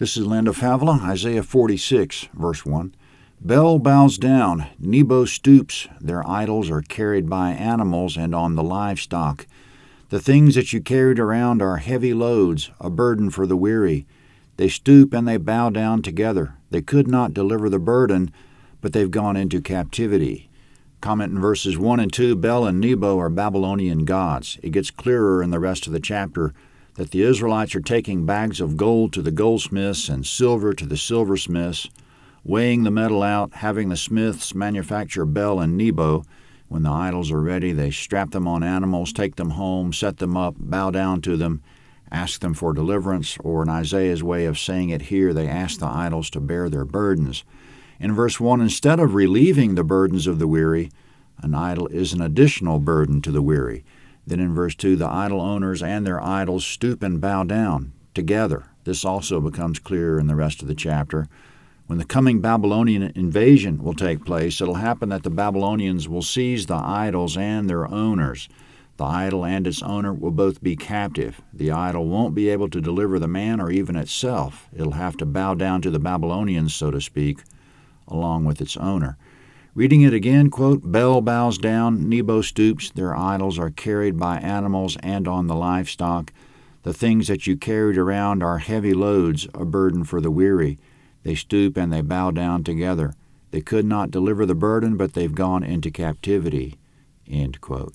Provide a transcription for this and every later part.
This is Land of Havilah, Isaiah 46, verse 1. Bel bows down, Nebo stoops, their idols are carried by animals and on the livestock. The things that you carried around are heavy loads, a burden for the weary. They stoop and they bow down together. They could not deliver the burden, but they've gone into captivity. Comment in verses 1 and 2, Bel and Nebo are Babylonian gods. It gets clearer in the rest of the chapter that the Israelites are taking bags of gold to the goldsmiths and silver to the silversmiths, weighing the metal out, having the smiths manufacture Bel and Nebo. When the idols are ready, they strap them on animals, take them home, set them up, bow down to them, ask them for deliverance, or in Isaiah's way of saying it here, they ask the idols to bear their burdens. In verse 1, instead of relieving the burdens of the weary, an idol is an additional burden to the weary. Then in verse 2, the idol owners and their idols stoop and bow down together. This also becomes clearer in the rest of the chapter. When the coming Babylonian invasion will take place, it'll happen that the Babylonians will seize the idols and their owners. The idol and its owner will both be captive. The idol won't be able to deliver the man or even itself. It'll have to bow down to the Babylonians, so to speak, along with its owner. Reading it again, quote, Bel bows down, Nebo stoops, their idols are carried by animals and on the livestock. The things that you carried around are heavy loads, a burden for the weary. They stoop and they bow down together. They could not deliver the burden, but they've gone into captivity. End quote.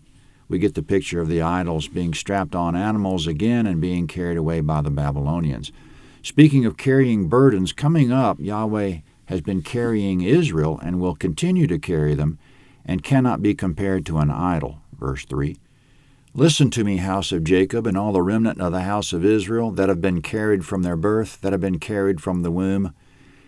We get the picture of the idols being strapped on animals again and being carried away by the Babylonians. Speaking of carrying burdens, coming up, Yahweh has been carrying Israel and will continue to carry them and cannot be compared to an idol. Verse 3. Listen to me, house of Jacob, and all the remnant of the house of Israel that have been carried from their birth, that have been carried from the womb.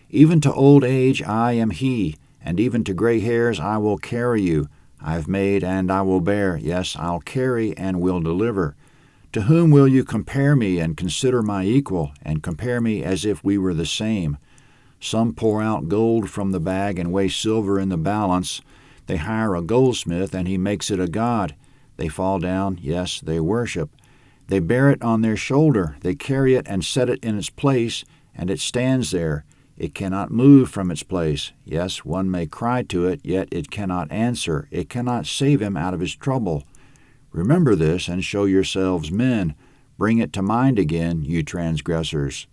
Even to old age I am he, and even to gray hairs I will carry you. I have made and I will bear, yes, I'll carry and will deliver. To whom will you compare me and consider my equal, and compare me as if we were the same? Some pour out gold from the bag and weigh silver in the balance. They hire a goldsmith, and he makes it a god. They fall down, yes, they worship. They bear it on their shoulder. They carry it and set it in its place, and it stands there. It cannot move from its place. Yes, one may cry to it, yet it cannot answer. It cannot save him out of his trouble. Remember this, and show yourselves men. Bring it to mind again, you transgressors.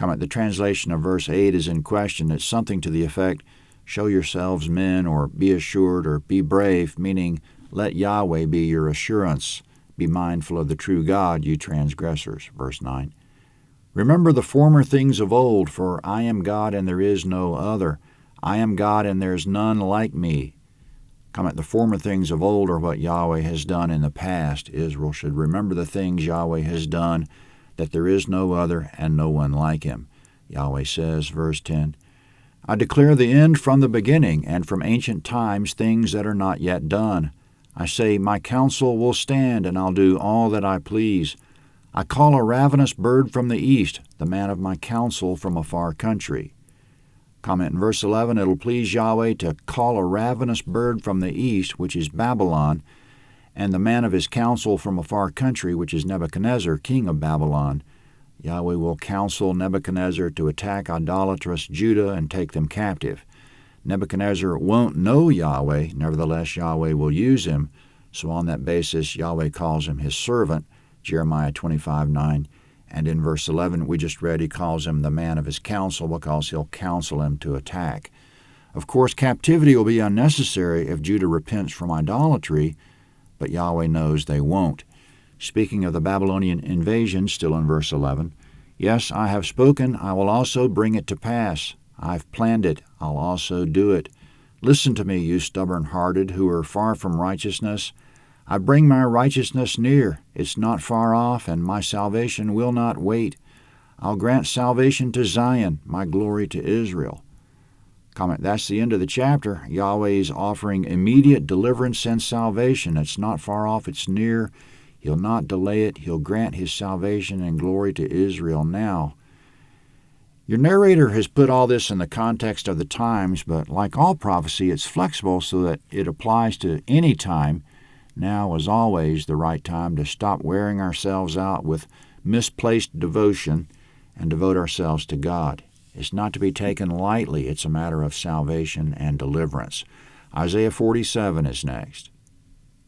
Comment, the translation of verse 8 is in question. It's something to the effect, show yourselves men, or be assured, or be brave, meaning let Yahweh be your assurance. Be mindful of the true God, you transgressors. Verse 9. Remember the former things of old, for I am God and there is no other. I am God and there is none like me. Comment, the former things of old are what Yahweh has done in the past. Israel should remember the things Yahweh has done, that there is no other and no one like him. Yahweh says, verse 10, I declare the end from the beginning, and from ancient times things that are not yet done. I say, my counsel will stand, and I'll do all that I please. I call a ravenous bird from the east, the man of my counsel from a far country. Comment in verse 11, it'll please Yahweh to call a ravenous bird from the east, which is Babylon, and the man of his counsel from a far country, which is Nebuchadnezzar, king of Babylon. Yahweh will counsel Nebuchadnezzar to attack idolatrous Judah and take them captive. Nebuchadnezzar won't know Yahweh, nevertheless Yahweh will use him. So on that basis, Yahweh calls him his servant, Jeremiah 25:9. And in verse 11, we just read, he calls him the man of his counsel because he'll counsel him to attack. Of course, captivity will be unnecessary if Judah repents from idolatry, but Yahweh knows they won't. Speaking of the Babylonian invasion, still in verse 11, yes, I have spoken, I will also bring it to pass. I've planned it, I'll also do it. Listen to me, you stubborn-hearted who are far from righteousness. I bring my righteousness near. It's not far off, and my salvation will not wait. I'll grant salvation to Zion, my glory to Israel. Comment, that's the end of the chapter. Yahweh is offering immediate deliverance and salvation. It's not far off, it's near. He'll not delay it. He'll grant his salvation and glory to Israel now. Your narrator has put all this in the context of the times, but like all prophecy, it's flexible so that it applies to any time. Now is always the right time to stop wearing ourselves out with misplaced devotion and devote ourselves to God. It's not to be taken lightly. It's a matter of salvation and deliverance. Isaiah 47 is next.